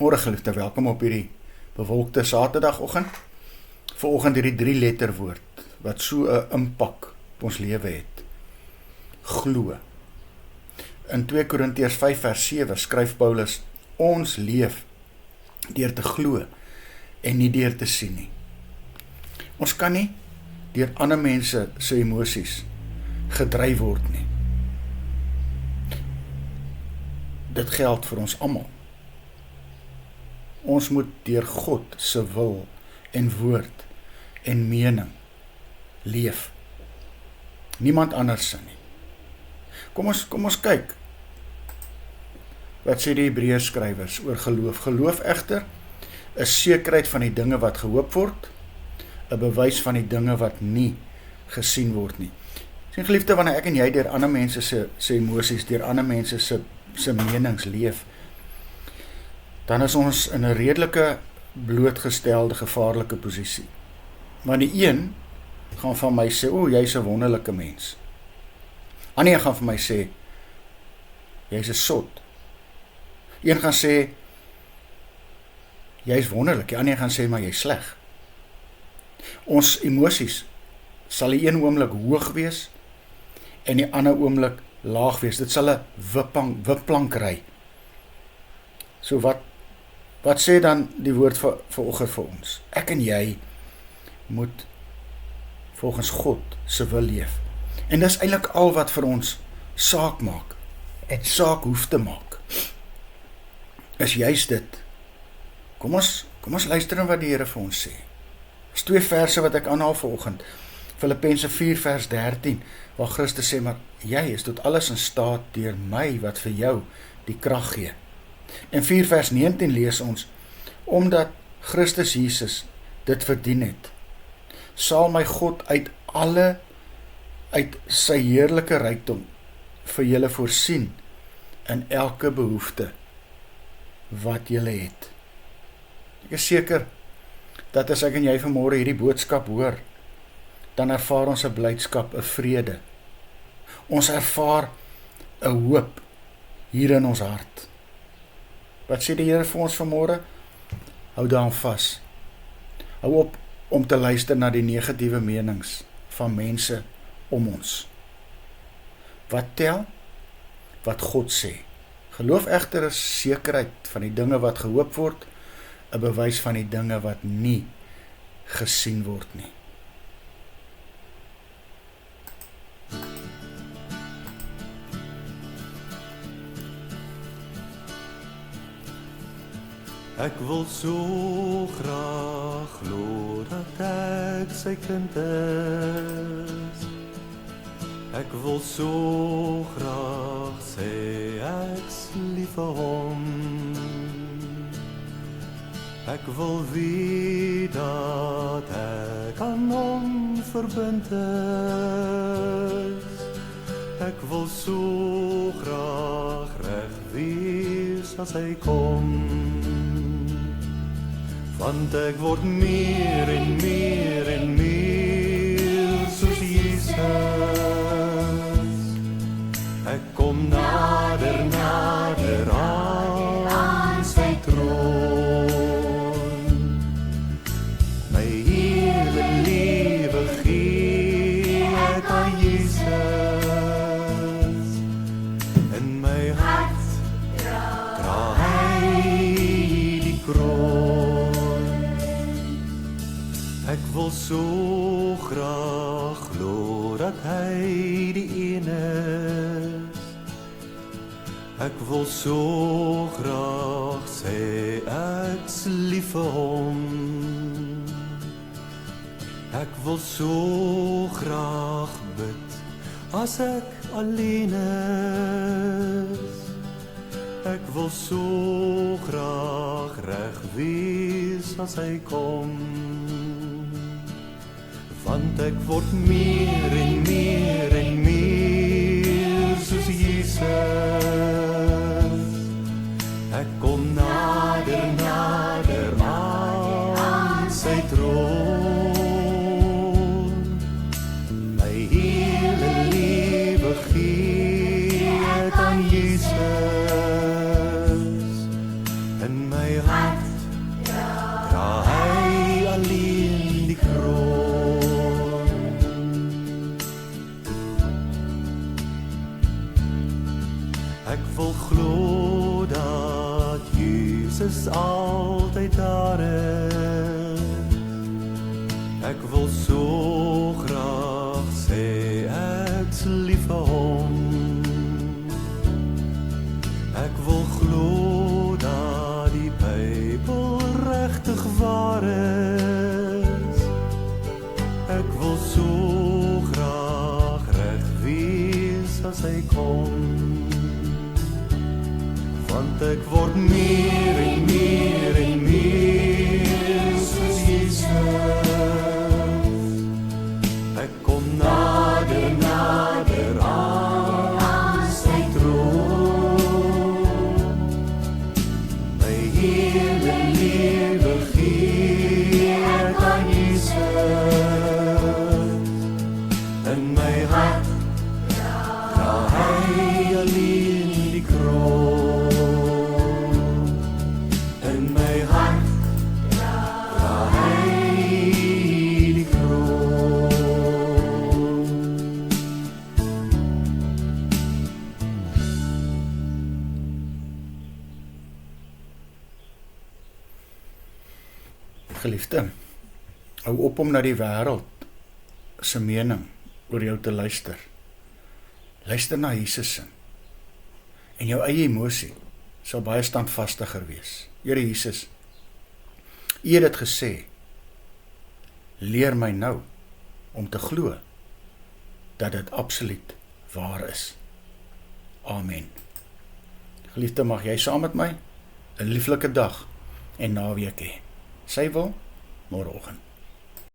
Môre geliefde, welkom op hierdie bewolkte Saterdagoggend. Vanoggend hierdie 3-letter woord wat so 'n impak op ons lewe het. Glo. In 2 Korintiërs 5 vers 7 skryf Paulus: ons leef deur te glo en nie deur te sien nie. Ons kan nie deur ander mense se emosies gedryf word nie. Dit geld vir ons almal. Ons moet deur God se wil en woord en mening leef. Niemand anders nie. Kom ons kyk. Wat sê die Hebreërs skrywers oor geloof? Geloof egter is sekerheid van die dinge wat gehoop word, 'n bewys van die dinge wat nie gesien word nie. Sien geliefde, wanneer ek en jy deur ander mense se emosies, deur ander mense se menings leef, dan is ons in 'n redelike blootgestelde gevaarlike posisie. Maar die een gaan van my sê, o, jy's 'n wonderlike mens. Ander gaan van my sê, jy's 'n sot. Een gaan sê, jy's wonderlik. Die ander gaan sê, maar jy's sleg. Ons emosies sal die een oomblik hoog wees en die ander oomblik laag wees. Dit sal 'n wipplank ry. So wat sê dan die woord vanoggend vir ons? Ek en jy moet volgens God se wil leef. En dis eintlik al wat vir ons saak maak. En saak hoef te maak. Is juist dit. Kom ons luister na wat die Here vir ons sê. Dis 2 verse wat ek aanhaal vanoggend. Filippense 4 vers 13, waar Christus sê, maar jy is tot alles in staat deur my wat vir jou die krag gee. En 4 vers 19 lees ons, omdat Christus Jesus dit verdien het, sal my God uit sy heerlike rykdom vir julle voorsien in elke behoefte wat julle het. Ek is seker dat as ek en jy vanmôre hierdie boodskap hoor, dan ervaar ons 'n blydskap, 'n vrede. Ons ervaar 'n hoop hier in ons hart. Wat sê die Here vir ons vanmôre? Hou daaraan vas. Hou op om te luister na die negatiewe menings van mense om ons. Wat tel? Wat God sê. Geloof egter is sekerheid van die dinge wat gehoop word, 'n bewys van die dinge wat nie gesien word nie. Ek wil so graag glo dat ek sy kind is. Ek wil so graag sê ek's lief vir hom. Ek wil weet dat ek aan hom verbind is. Ek wil so graag reg wees as hy kom. Want ek word meer en meer en meer soos Jesus. Ek kom nader, nader aan sy troon. My hele lewe gee ek aan Jesus. In my hart dra hy die kroon. Ek wil so graag glo dat hy die een is. Ek wil so graag sê ek's lief vir hom. Ek wil so graag bid as ek alleen is. Ek wil so graag reg wees as hy kom. Want ek word meer en meer en meer soos Jesus. Ek kom nader, nader aan sy troon. My hele lewe gee ek aan Jesus. In my hart is altyd daar is. Ek wil so graag sê ek's lief vir hom. Ek wil glo dat die Bybel regtig waar is. Ek wil so graag reg wees as hy kom. Want ek word meer en meer en meer soos Jesus. Ek kom nader, nader aan sy troon. My hele lewe gee ek aan Jesus. In my hart dra hy alleen die kroon. Geliefde, hou op om na die wêreld se mening oor jou te luister. Luister na Jesus se. En jou eie emosie sal baie standvastiger wees. Here Jesus, U het dit gesê, leer my nou om te glo dat dit absoluut waar is. Amen. Geliefde, mag jy saam met my 'n lieflike dag en naweek hê. Sy wil môreoggend.